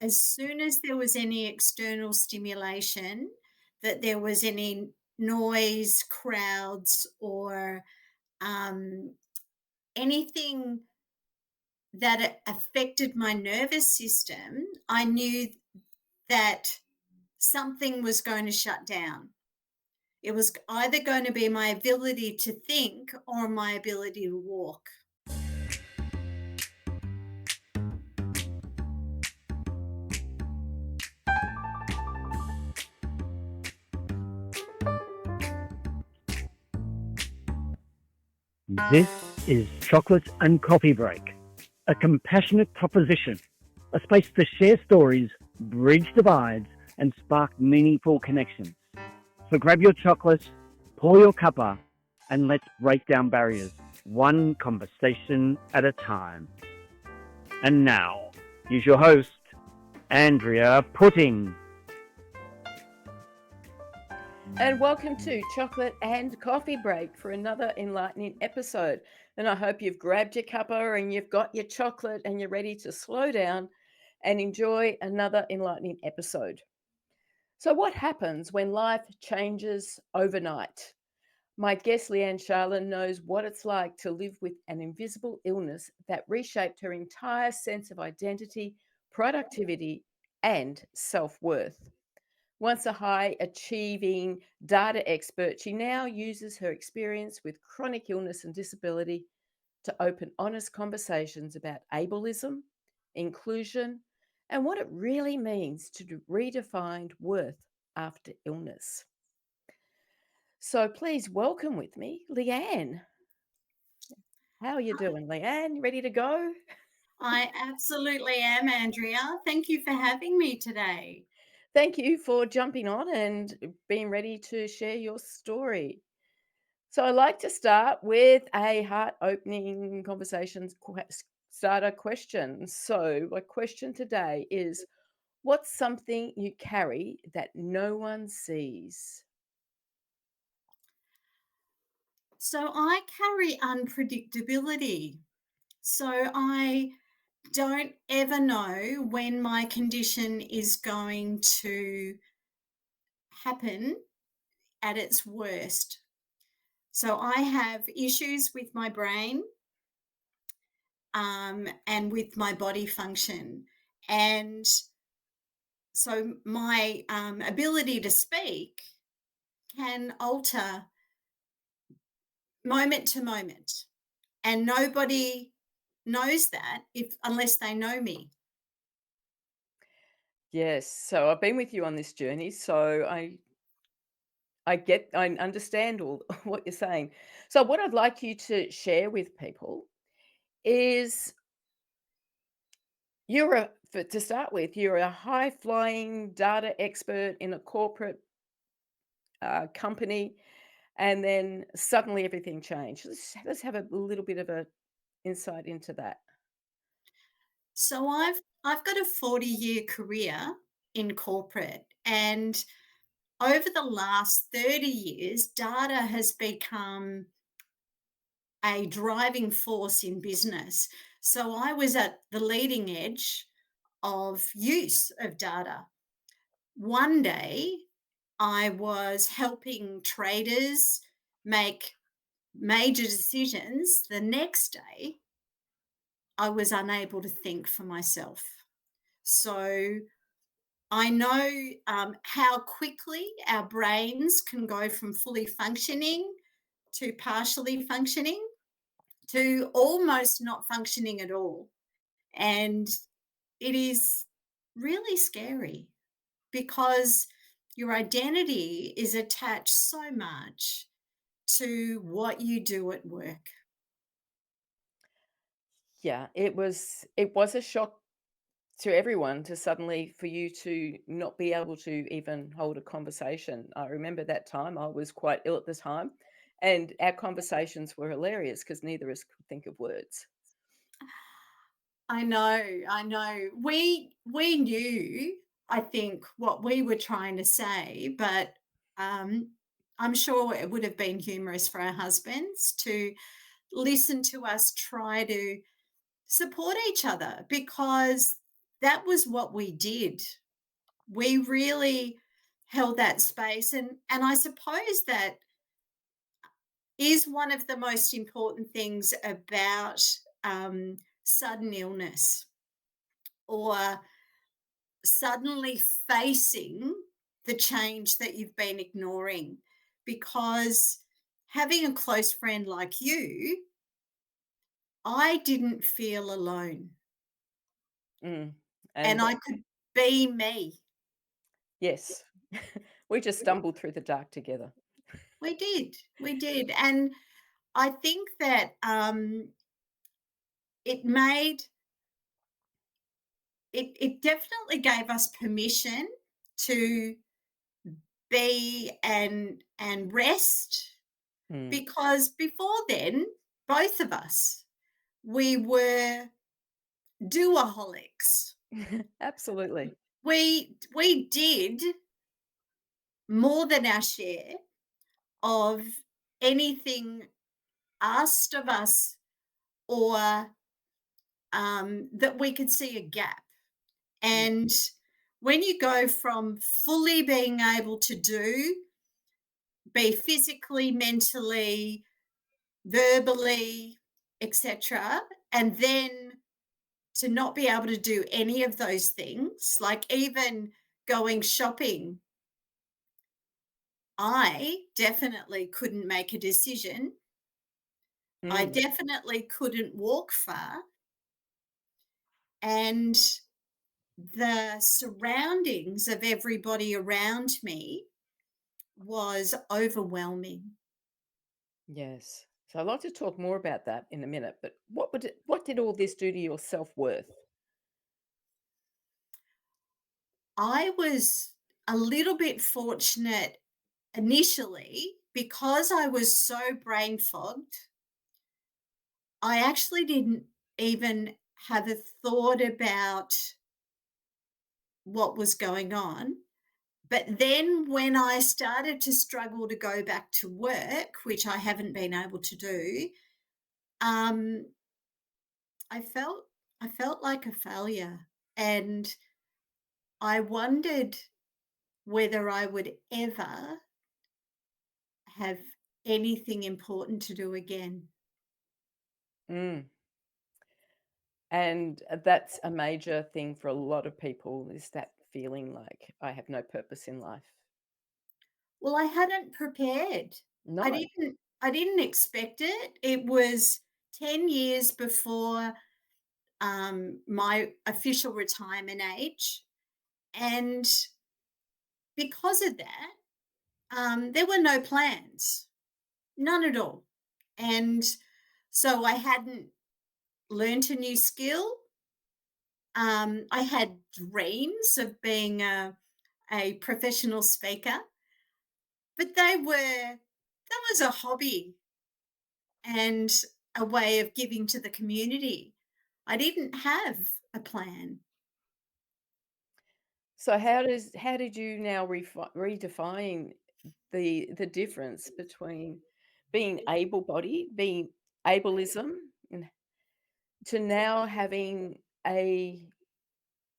as soon as there was any external stimulation, that there was any noise, crowds, or um, anything that affected my nervous system, I knew that something was going to shut down. It was either going to be my ability to think or my ability to walk. This is Chocolate and Coffee Break, a compassionate proposition, a space to share stories, bridge divides, and spark meaningful connections. So grab your chocolate, pour your cuppa, and let's break down barriers, one conversation at a time. And now, here's your host, Andrea Putting. And welcome to Chocolate and Coffee Break for another enlightening episode. And I hope you've grabbed your cuppa and you've got your chocolate and you're ready to slow down and enjoy another enlightening episode. So, what happens when life changes overnight? My guest, Leigh-Anne Sharland, knows what it's like to live with an invisible illness that reshaped her entire sense of identity, productivity, and self-worth. Once a high achieving data expert, she now uses her experience with chronic illness and disability to open honest conversations about ableism, inclusion, and what it really means to redefine worth after illness. So please welcome with me, Leigh-Anne. How are you doing, Leigh-Anne? Ready to go? I absolutely am, Andrea. Thank you for having me today. Thank you for jumping on and being ready to share your story. So I like to start with a heart-opening conversations starter question. So my question today is, what's something you carry that no one sees? So I carry unpredictability. So I don't ever know when my condition is going to happen at its worst. So I have issues with my brain and with my body function. And so my ability to speak can alter moment to moment. And nobody knows that unless they know me. Yes, so I've been with you on this journey, so I understand all what you're saying. So what I'd like you to share with people is to start with, you're a high flying data expert in a corporate company, and then suddenly everything changed. Let's have a little bit of a insight into that. So I've got a 40-year career in corporate, and over the last 30 years, data has become a driving force in business. So I was at the leading edge of use of data. One day, I was helping traders make major decisions. The next day, I was unable to think for myself. So I know how quickly our brains can go from fully functioning to partially functioning to almost not functioning at all. And it is really scary because your identity is attached so much to what you do at work. Yeah, it was a shock to everyone to suddenly for you to not be able to even hold a conversation. I remember that time. I was quite ill at the time, and our conversations were hilarious because neither of us could think of words. I know. We knew, I think, what we were trying to say, but um, I'm sure it would have been humorous for our husbands to listen to us try to support each other because that was what we did. We really held that space, and I suppose that is one of the most important things about sudden illness or suddenly facing the change that you've been ignoring, because having a close friend like you, I didn't feel alone Mm. and And I could be me. yes, we just stumbled through the dark together. We did. And I think that it made it definitely gave us permission to be and rest, Mm. because before then, both of us, we were doaholics. Absolutely. We did more than our share of anything asked of us, or that we could see a gap. Yeah. And when you go from fully being able to be physically, mentally, verbally, etc., and then to not be able to do any of those things, like even going shopping, I definitely couldn't make a decision. I Mm. definitely couldn't walk far. And the surroundings of everybody around me was overwhelming. Yes. So I'd like to talk more about that in a minute, but what did all this do to your self-worth? I was a little bit fortunate initially because I was so brain fogged. I actually didn't even have a thought about what was going on. But then when I started to struggle to go back to work, which I haven't been able to do, um, I felt I felt like a failure, and I wondered whether I would ever have anything important to do again. Mm. And that's a major thing for a lot of people is that feeling like I have no purpose in life. Well, I hadn't prepared. I No. didn't I didn't expect it. It was 10 years before my official retirement age. And because of that, there were no plans, none at all. And so I hadn't learnt a new skill. I had dreams of being a professional speaker, but that was a hobby and a way of giving to the community. I didn't have a plan. So how did you now redefine the difference between being able-bodied, being ableism, and to now having a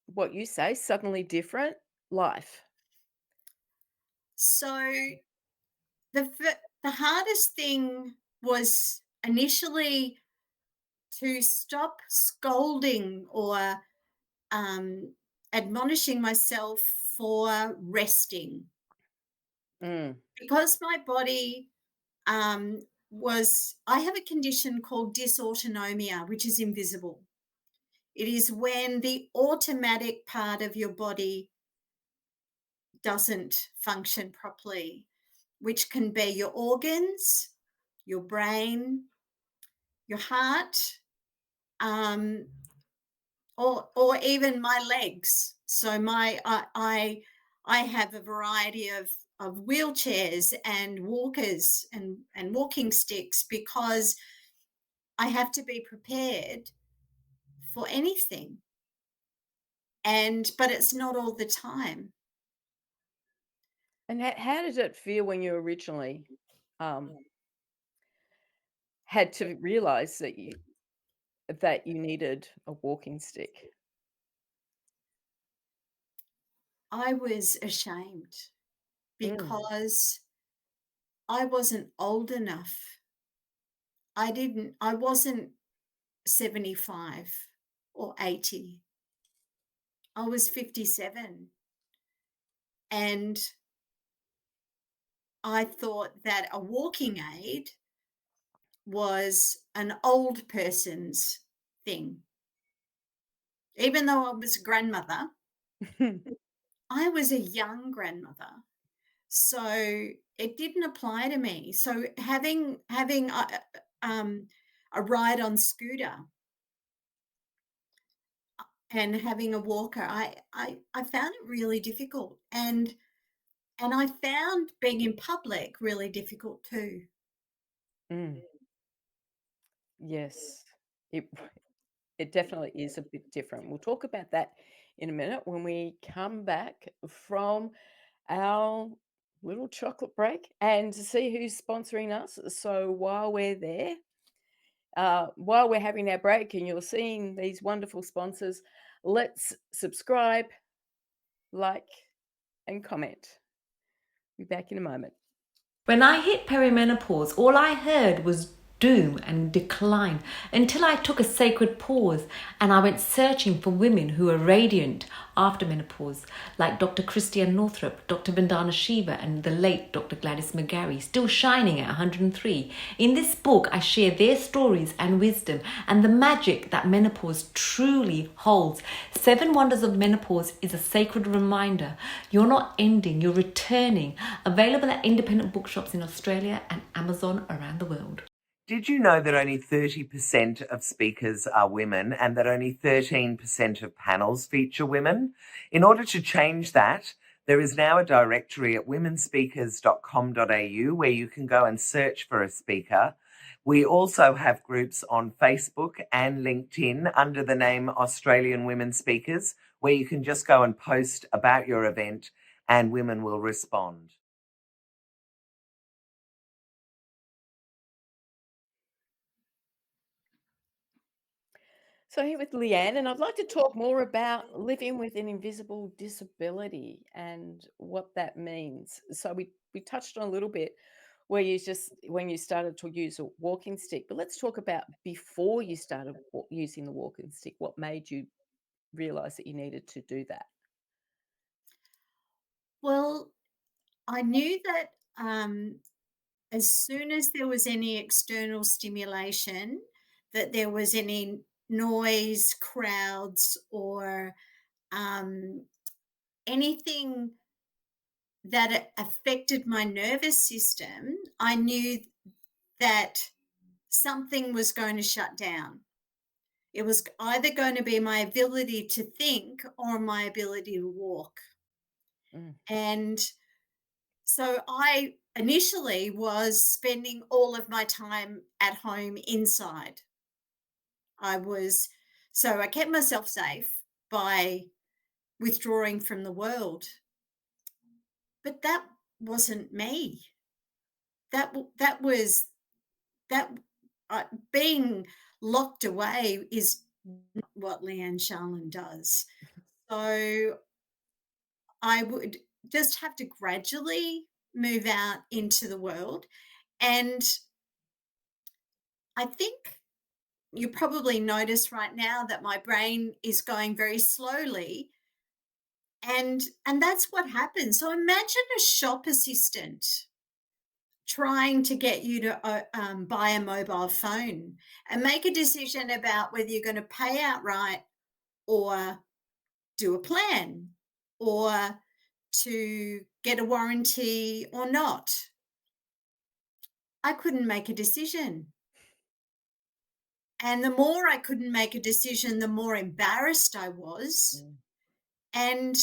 what you say suddenly different life? So the hardest thing was initially to stop scolding or um, admonishing myself for resting, Mm. because my body um, was. I have a condition called dysautonomia, which is invisible. It is when the automatic part of your body doesn't function properly, which can be your organs, your brain, your heart, um, or even my legs. So I have a variety of wheelchairs and walkers and walking sticks, because I have to be prepared for anything. And but it's not all the time. And how did it feel when you originally, um, had to realize that you needed a walking stick? I was ashamed Mm. because I wasn't old enough. I wasn't 75 or 80. I was 57. And I thought that a walking aid was an old person's thing. Even though I was a grandmother, I was a young grandmother. So it didn't apply to me. So having um, a ride on scooter and having a walker, I found it really difficult, and I found being in public really difficult too. Mm. Yes. It it definitely is a bit different. We'll talk about that in a minute when we come back from our little chocolate break and to see who's sponsoring us. So while we're there, while we're having our break and you're seeing these wonderful sponsors, let's subscribe, like, and comment. Be back in a moment. When I hit perimenopause, all I heard was doom and decline until I took a sacred pause and I went searching for women who are radiant after menopause, like Dr. Christiane Northrup, Dr. Vandana Shiva, and the late Dr. Gladys McGarry, still shining at 103. In this book, I share their stories and wisdom and the magic that menopause truly holds. 7 Wonders of Menopause is a sacred reminder. You're not ending, you're returning. Available at independent bookshops in Australia and Amazon around the world. Did you know that only 30% of speakers are women and that only 13% of panels feature women? In order to change that, there is now a directory at womenspeakers.com.au where you can go and search for a speaker. We also have groups on Facebook and LinkedIn under the name Australian Women Speakers, where you can just go and post about your event and women will respond. So here with Leanne, and I'd like to talk more about living with an invisible disability and what that means. So we touched on a little bit where you just when you started to use a walking stick, but let's talk about before you started using the walking stick. What made you realize that you needed to do that? Well, I knew that as soon as there was any external stimulation, that there was any noise, crowds, or um, anything that affected my nervous system, I knew that something was going to shut down. It was either going to be my ability to think or my ability to walk. Mm. And so I initially was spending all of my time at home inside. I was, so I kept myself safe by withdrawing from the world. But that wasn't me. That was that being locked away is not what Leigh-Anne Sharland does. So I would just have to gradually move out into the world. And I think you probably notice right now that my brain is going very slowly. And that's what happens. So imagine a shop assistant trying to get you to buy a mobile phone and make a decision about whether you're going to pay outright or do a plan or to get a warranty or not. I couldn't make a decision. And the more I couldn't make a decision, the more embarrassed I was. Mm. And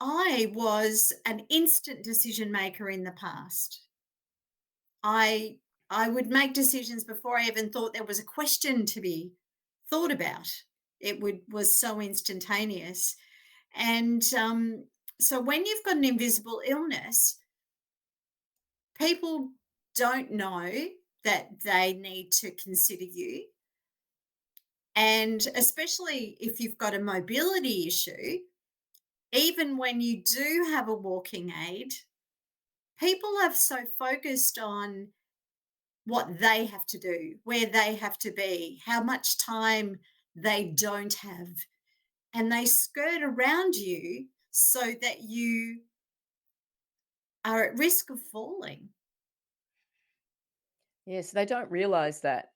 I was an instant decision maker in the past. I I would make decisions before I even thought there was a question to be thought about. It was so instantaneous. And so when you've got an invisible illness, people don't know that they need to consider you. And especially if you've got a mobility issue, even when you do have a walking aid, people are so focused on what they have to do, where they have to be, how much time they don't have, and they skirt around you so that you are at risk of falling. Yes, they don't realize that.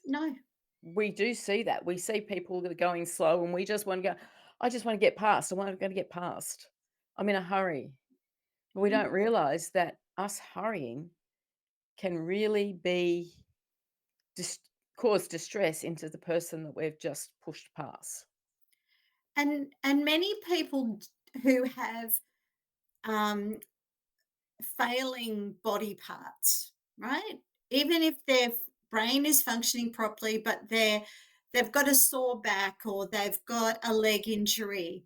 No. We do see that. We see people that are going slow and we just want to go, I just want to get past. I want to get past. I'm in a hurry. But we don't Mhm. realize that us hurrying can really be dis- cause distress into the person that we've just pushed past. And many people who have um, failing body parts, right? Even if their brain is functioning properly, but they've got a sore back or they've got a leg injury.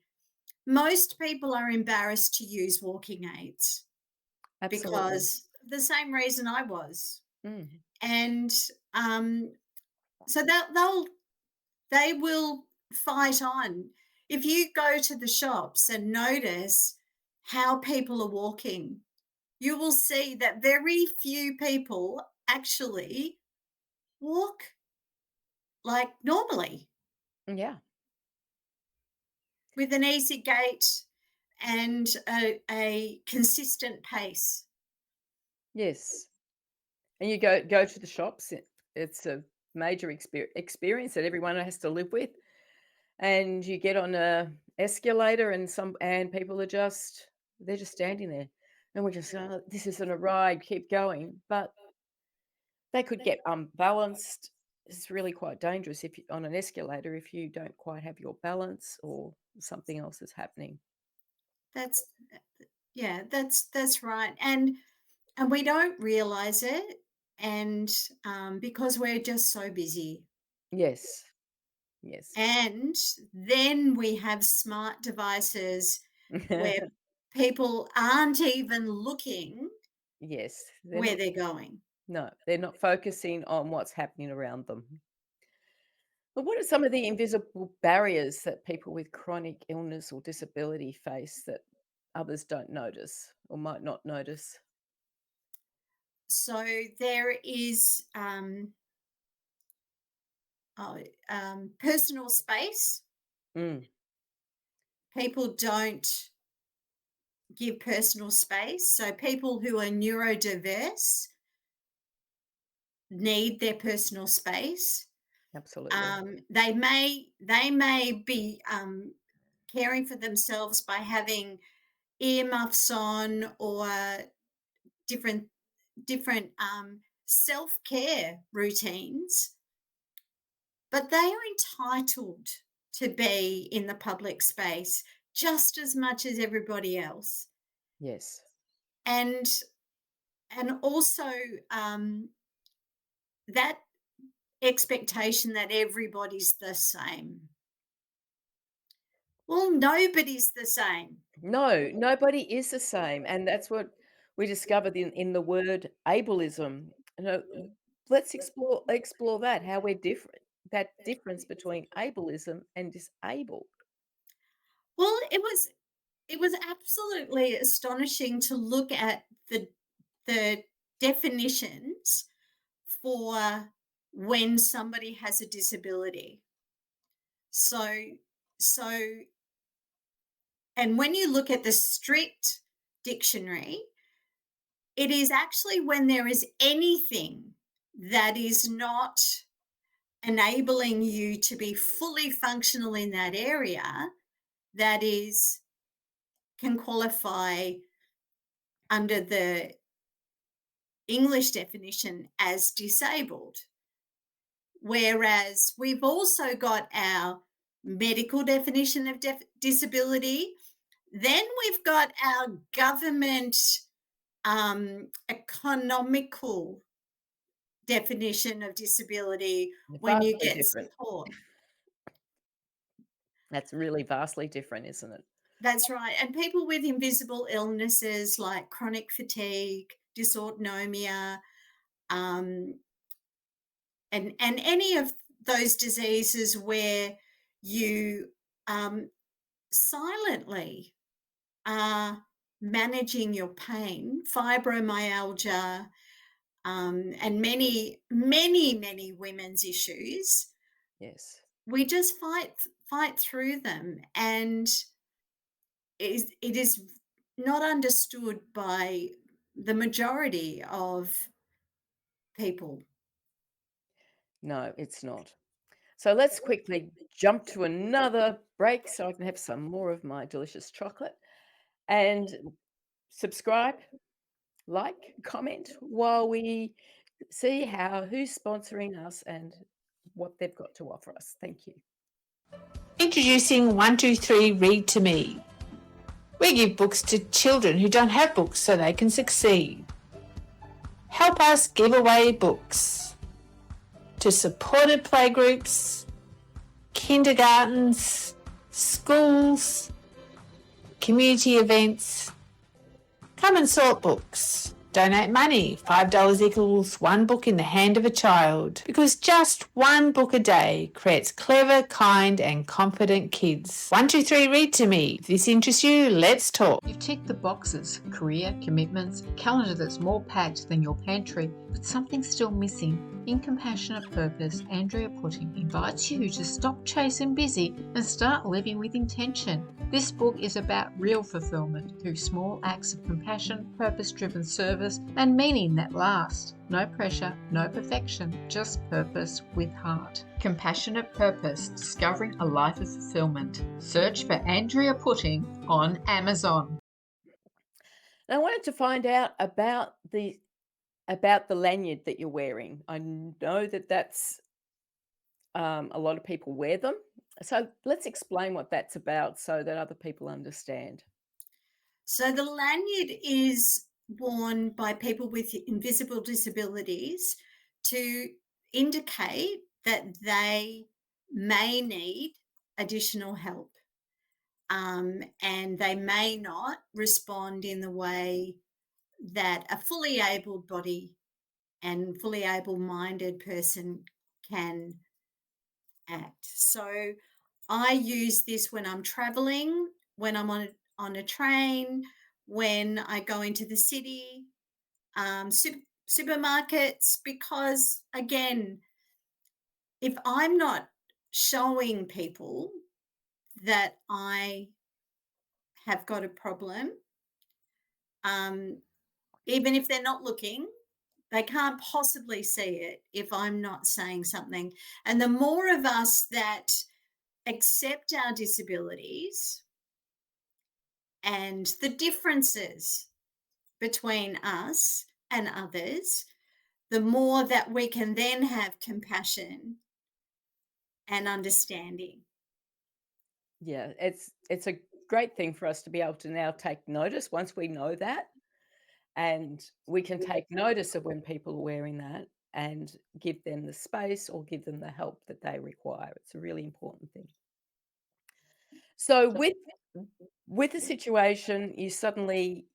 Most people are embarrassed to use walking aids Absolutely. because the same reason I was. Mm. And um, so they will fight on. If you go to the shops and notice how people are walking, you will see that very few people actually walk like normally Yeah. with an easy gait and a consistent pace. Yes. And you go to the shops. It's a major experience that everyone has to live with. And you get on a escalator and people are just they're just standing there. And we're just, "Oh, this isn't a ride, keep going." But they could get unbalanced. It's really quite dangerous if you on an escalator if you don't quite have your balance or something else is happening. That's yeah, that's right. And we don't realize it, and because we're just so busy. Yes. Yes. And then we have smart devices where people aren't even looking Yes. They're where not they're going. no, they're not focusing on what's happening around them. But what are some of the invisible barriers that people with chronic illness or disability face that others don't notice or might not notice? So there is personal space. Mm, People don't give personal space. So people who are neurodiverse need their personal space. absolutely. They may be caring for themselves by having earmuffs on or different self-care routines, but they are entitled to be in the public space just as much as everybody else. Yes. And also um, that expectation that everybody's the same. Well, nobody's the same. No, nobody is the same. And that's what we discovered in the word ableism. You know, let's explore that, how we're different, that difference between ableism and disabled. Well, it was absolutely astonishing to look at the definitions for when somebody has a disability. So so and when you look at the strict dictionary, it is actually when there is anything that is not enabling you to be fully functional in that area that is can qualify under the English definition as disabled. Whereas we've also got our medical definition of disability. Then we've got our government economical definition of disability when you Vastly get different. support. That's really vastly different, isn't it? That's right. And people with invisible illnesses like chronic fatigue, dysautonomia, um, and any of those diseases where you silently are managing your pain, fibromyalgia, and many women's issues. Yes. We just fight through them, and it is not understood by the majority of people. No, it's not. So let's quickly jump to another break so I can have some more of my delicious chocolate and subscribe, like, comment while we see who's sponsoring us and what they've got to offer us. Thank you. Introducing 123 Read to Me. We give books to children who don't have books so they can succeed. Help us give away books to supported playgroups, kindergartens, schools, community events. Come and sort books. Donate money. $5 equals one book in the hand of a child. Because just one book a day creates clever, kind and confident kids. 123 Read to Me. If this interests you, let's talk. You've ticked the boxes: career, commitments, calendar that's more packed than your pantry, but something's still missing. In Compassionate Purpose, Andrea Putting invites you to stop chasing busy and start living with intention. This book is about real fulfillment through small acts of compassion, purpose-driven service, and meaning that last. No pressure, no perfection, just purpose with heart. Compassionate Purpose, Discovering a Life of Fulfillment. Search for Andrea Putting on Amazon. And I wanted to find out about the lanyard that you're wearing. I know that that's a lot of people wear them. So let's explain what that's about so that other people understand. So the lanyard is worn by people with invisible disabilities to indicate that they may need additional help, and they may not respond in the way that a fully abled body and fully able-minded person can act. So I use this when I'm traveling, when I'm on a train, when I go into the city, supermarkets, because again, if I'm not showing people that I have got a problem, um, even if they're not looking, they can't possibly see it if I'm not saying something. And the more of us that accept our disabilities and the differences between us and others, the more that we can then have compassion and understanding. Yeah, it's a great thing for us to be able to now take notice once we know that, and we can take notice of when people are wearing that and give them the space or give them the help that they require. It's a really important thing. So with the situation, you suddenly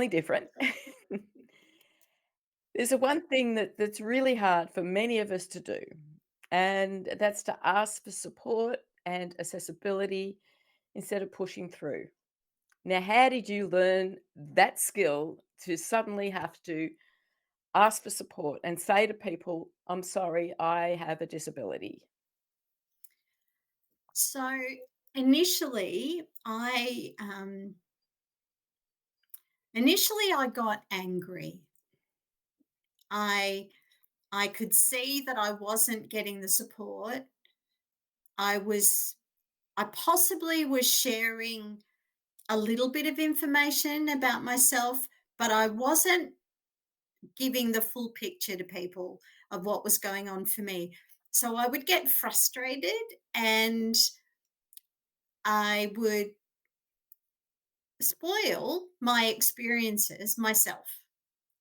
different. There's a one thing that's really hard for many of us to do, and that's to ask for support and accessibility instead of pushing through. Now, how did you learn that skill to suddenly have to ask for support and say to people, "I'm sorry, I have a disability"? So initially, I got angry. I I could see that I wasn't getting the support. I was I possibly was sharing a little bit of information about myself, but I wasn't giving the full picture to people of what was going on for me. So I would get frustrated and I would spoil my experiences myself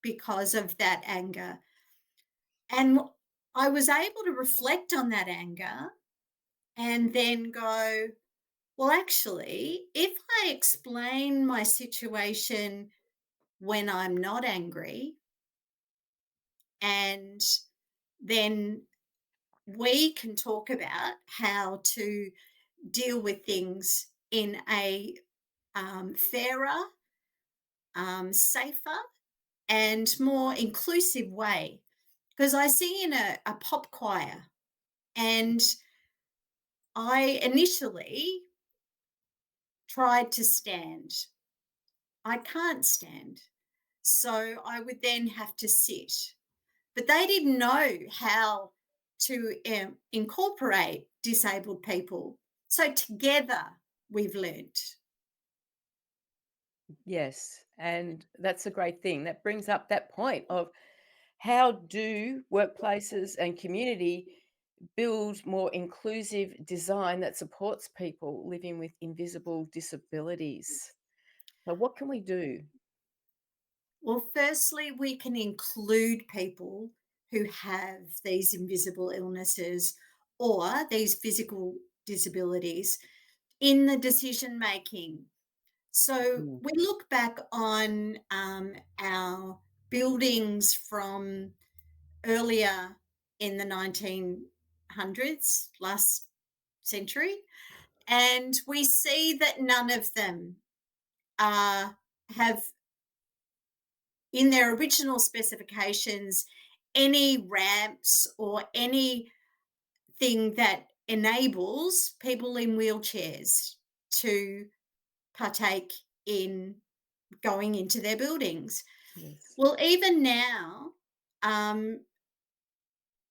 because of that anger. And I was able to reflect on that anger and then go, well, actually, if I explain my situation when I'm not angry, and then we can talk about how to deal with things in a fairer, safer, and more inclusive way. Because I sing in a pop choir, and I initially tried to stand. I can't stand. So I would then have to sit. But they didn't know how to incorporate disabled people. So together we've learnt. Yes, and that's a great thing. That brings up that point of how do workplaces and community build more inclusive design that supports people living with invisible disabilities? So what can we do? Well, firstly, we can include people who have these invisible illnesses or these physical disabilities in the decision making. So Mm. we look back on our buildings from earlier in the 1900s, last century, and we see that none of them have in their original specifications any ramps or anything that enables people in wheelchairs to partake in going into their buildings. Yes. Well, even now,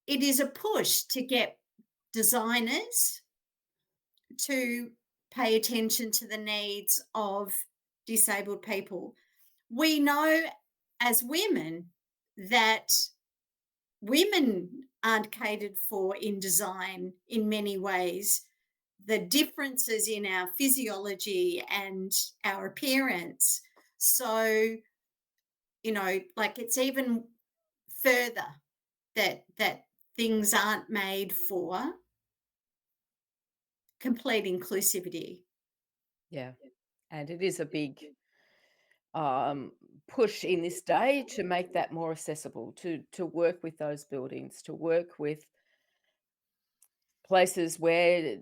it is a push to get designers to pay attention to the needs of disabled people. We know as women that women aren't catered for in design in many ways. The differences in our physiology and our appearance. So, like it's even further that things aren't made for complete inclusivity. Yeah. And it is a big push in this day to make that more accessible, to work with those buildings, to work with places where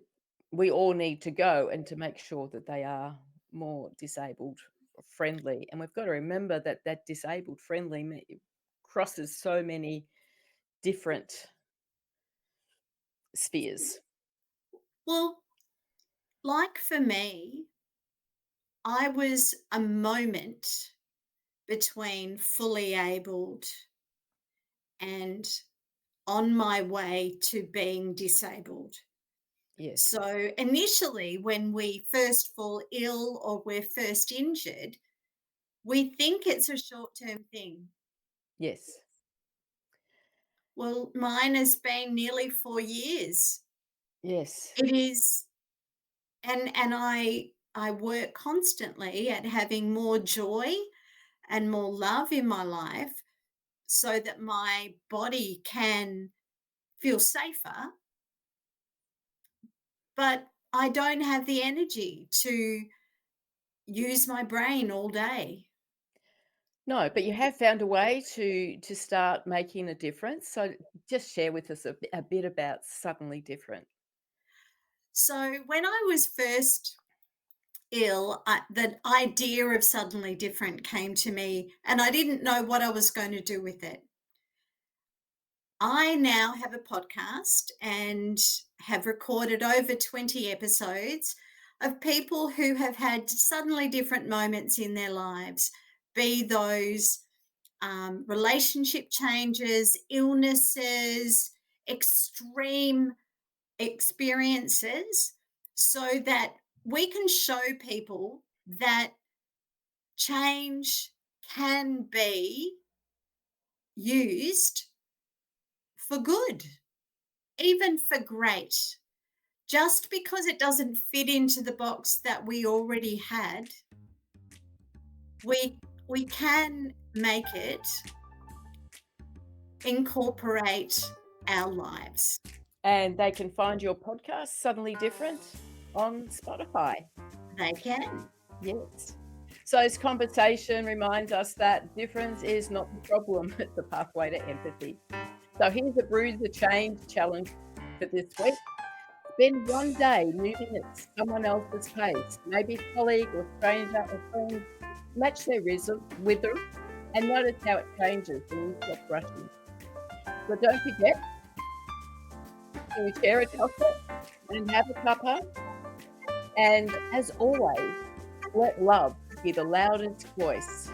we all need to go and to make sure that they are more disabled friendly. And we've got to remember that that disabled friendly crosses so many different spheres. Well, like for me, I was a moment between fully abled and on my way to being disabled. Yes. So initially, when we first fall ill or we're first injured, we think it's a short term thing. Yes. Well, mine has been nearly 4 years. Yes. It is, and I work constantly at having more joy and more love in my life so that my body can feel safer, but I don't have the energy to use my brain all day. No, but you have found a way to start making a difference. So just share with us a bit about Suddenly Different. So when I was first ill, the idea of Suddenly Different came to me, and I didn't know what I was going to do with it. I now have a podcast and have recorded over 20 episodes of people who have had suddenly different moments in their lives, be those relationship changes, illnesses, extreme experiences, so that we can show people that change can be used for good, even for great. Just because it doesn't fit into the box that we already had, we can make it incorporate our lives. And they can find your podcast, Suddenly Different, on Spotify. They can. Yes. So this conversation reminds us that difference is not the problem, it's a pathway to empathy. So here's a Brew the Change challenge for this week. Spend one day moving at someone else's pace, maybe colleague or stranger or friend. Match their rhythm and notice how it changes when you stop rushing. So don't forget to share a chocolate and have a cuppa. And as always, let love be the loudest voice.